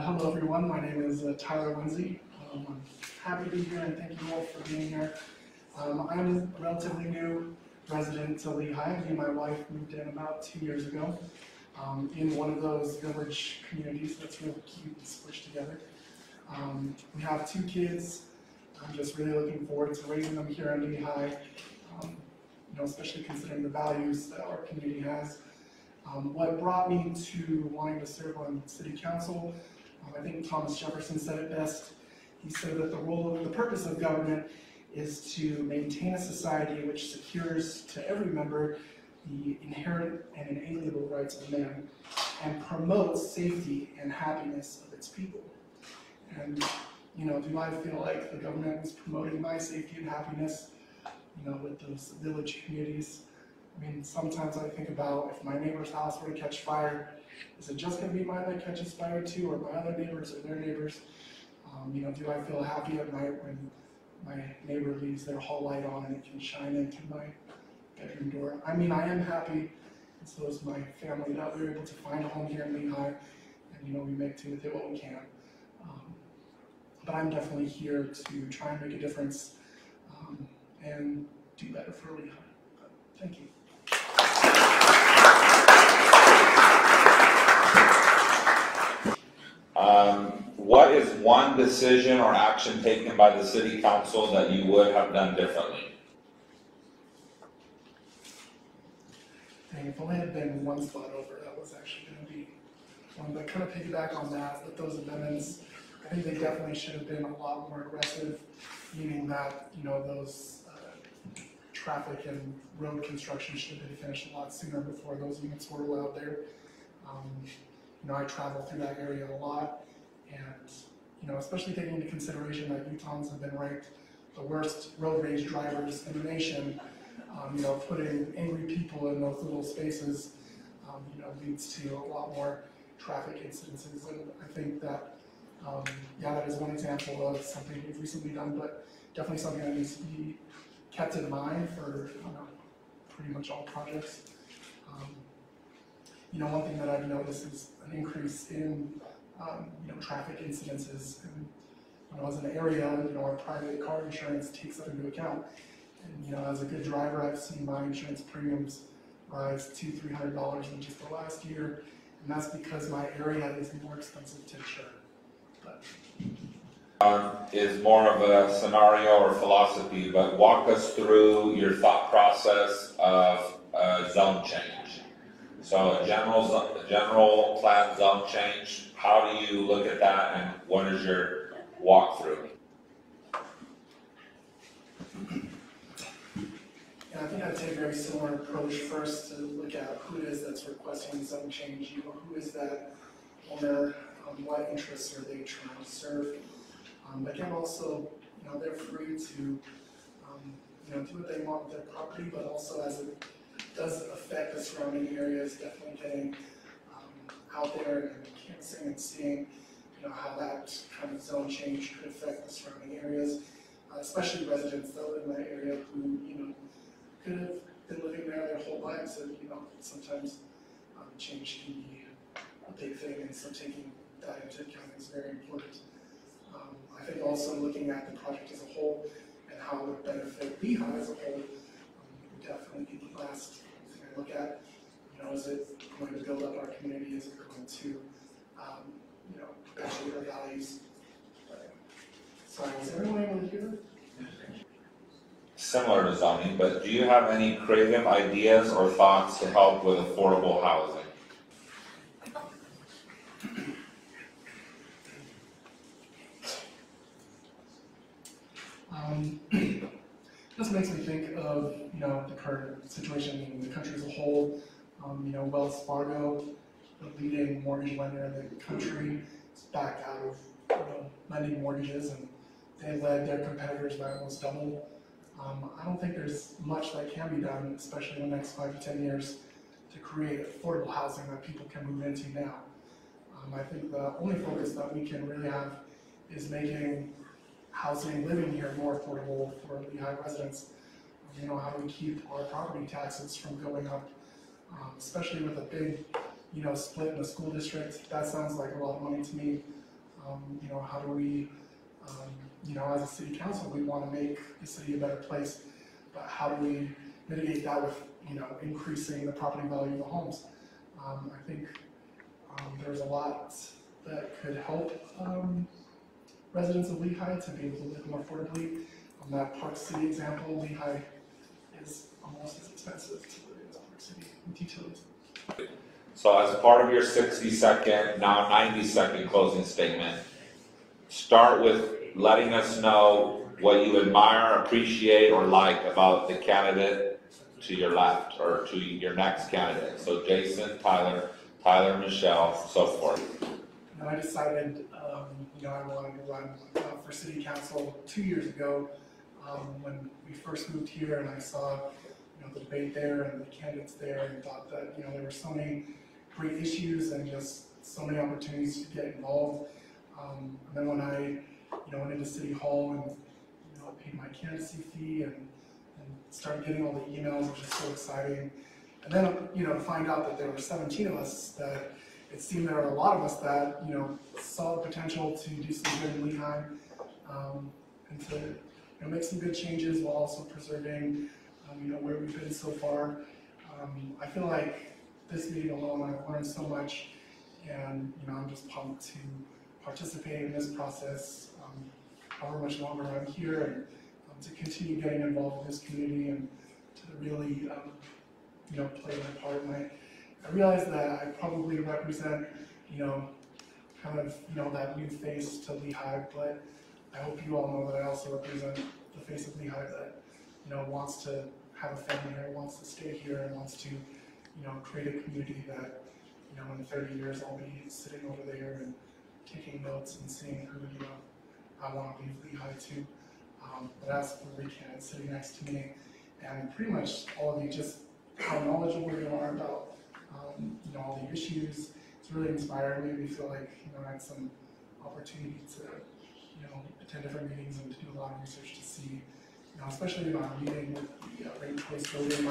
Hello everyone, my name is Tyler Lindsay. I'm happy to be here and thank you all for being here. I'm a relatively new resident to Lehi. Me and my wife moved in about 2 years ago in one of those village communities that's really cute and squished together. We have 2 kids. I'm just really looking forward to raising them here in Lehi, especially considering the values that our community has. What brought me to wanting to serve on city council, I think Thomas Jefferson said it best. He said that the purpose of government is to maintain a society which secures to every member the inherent and inalienable rights of man and promotes safety and happiness of its people. And, do I feel like the government is promoting my safety and happiness, with those village communities? I mean, sometimes I think about if my neighbor's house were to catch fire, is it just going to be mine that catches fire too, or my other neighbors or their neighbors? Do I feel happy at night when my neighbor leaves their hall light on and it can shine in through my bedroom door? I mean, I am happy, and so is my family, that we were able to find a home here in Lehi, and we make do with it what we can. But I'm definitely here to try and make a difference and do better for Lehi. Thank you. What is one decision or action taken by the city council that you would have done differently? Dang, if only had been one spot over, that was actually going to be one. But kind of piggyback on that, with those amendments, I think they definitely should have been a lot more aggressive, meaning that, those traffic and road construction should have been finished a lot sooner before those units were allowed there. I travel through that area a lot, and especially taking into consideration that Utahns have been ranked the worst road rage drivers in the nation. Putting angry people in those little spaces, leads to a lot more traffic incidences, and I think that, that is one example of something we've recently done, but definitely something that needs to be kept in mind for pretty much all projects. One thing that I've noticed is an increase in traffic incidences, and as an area, our private car insurance takes that into account. And as a good driver, I've seen my insurance premiums rise $200–300 in just the last year, and that's because my area is more expensive to insure. Is more of a scenario or philosophy, but walk us through your thought process of zone change. So a general plan zone change, how do you look at that, and what is your walkthrough? Yeah, I think I'd take a very similar approach first to look at who it is that's requesting zone change. Who is that owner? What interests are they trying to serve? Again, also, they're free to, do what they want with their property, but also as it does affect the surrounding areas, definitely getting out there and canvassing and seeing, how that kind of zone change could affect the surrounding areas, especially residents that live in that area who, could have been living there their whole lives, and, sometimes change can be a big thing, and so taking that into account is very important. I think also looking at the project as a whole and how it would benefit Lehi as a whole would definitely be the last thing I look at. Is it going to build up our community? Is it going to, perpetuate our values? Sorry, is everyone able to hear that? Similar to zoning, but do you have any creative ideas or thoughts to help with affordable housing? This makes me think of the current situation in the country as a whole. Wells Fargo, the leading mortgage lender in the country, is backed out of lending mortgages, and they led their competitors by almost double. I don't think there's much that can be done, especially in the next 5 to 10 years, to create affordable housing that people can move into now. I think the only focus that we can really have is making housing, living here more affordable for Lehi residents. How do we keep our property taxes from going up, especially with a big, split in the school district? That sounds like a lot of money to me. You know, how do we, you know, as a city council, we want to make the city a better place, but how do we mitigate that with, you know, increasing the property value of the homes? I think there's a lot that could help residents of Lehi to be able to live more affordably. On that Park City example, Lehi is almost as expensive to live as Park City with utilities. So as part of your 60-second, now 90-second closing statement, start with letting us know what you admire, appreciate, or like about the candidate to your left, or to your next candidate. So Jason, Tyler, Michelle, so forth. And I decided, you know, I wanted to run for city council 2 years ago when we first moved here, and I saw, you know, the debate there and the candidates there, and thought that, you know, there were so many great issues and just so many opportunities to get involved. And then when I, you know, went into City Hall and, you know, I paid my candidacy fee and started getting all the emails, which is so exciting. And then, you know, to find out that there were 17 of us, that it seemed there were a lot of us that, you know, saw the potential to do some good in Lehi, and to, you know, make some good changes while also preserving, you know, where we've been so far. I feel like this meeting alone, I've learned so much, and, you know, I'm just pumped to participate in this process, however much longer I'm here, and to continue getting involved in this community and to really, you know, play my part. And I realize that I probably represent, you know, kind of, you know, that new face to Lehi, but I hope you all know that I also represent the face of Lehi that, you know, wants to have a family here, wants to stay here, and wants to, you know, create a community that, you know, in 30 years I'll be sitting over there and taking notes and seeing who, you know, I want to leave Lehi to. But as for the candidates sitting next to me, and pretty much all of you, just how knowledgeable you are about, you know, all the issues, it's really inspired me. We feel like, you know, I had some opportunity to, you know, attend different meetings and to do a lot of research to see, you know, especially in our meeting with the ranked choice voting.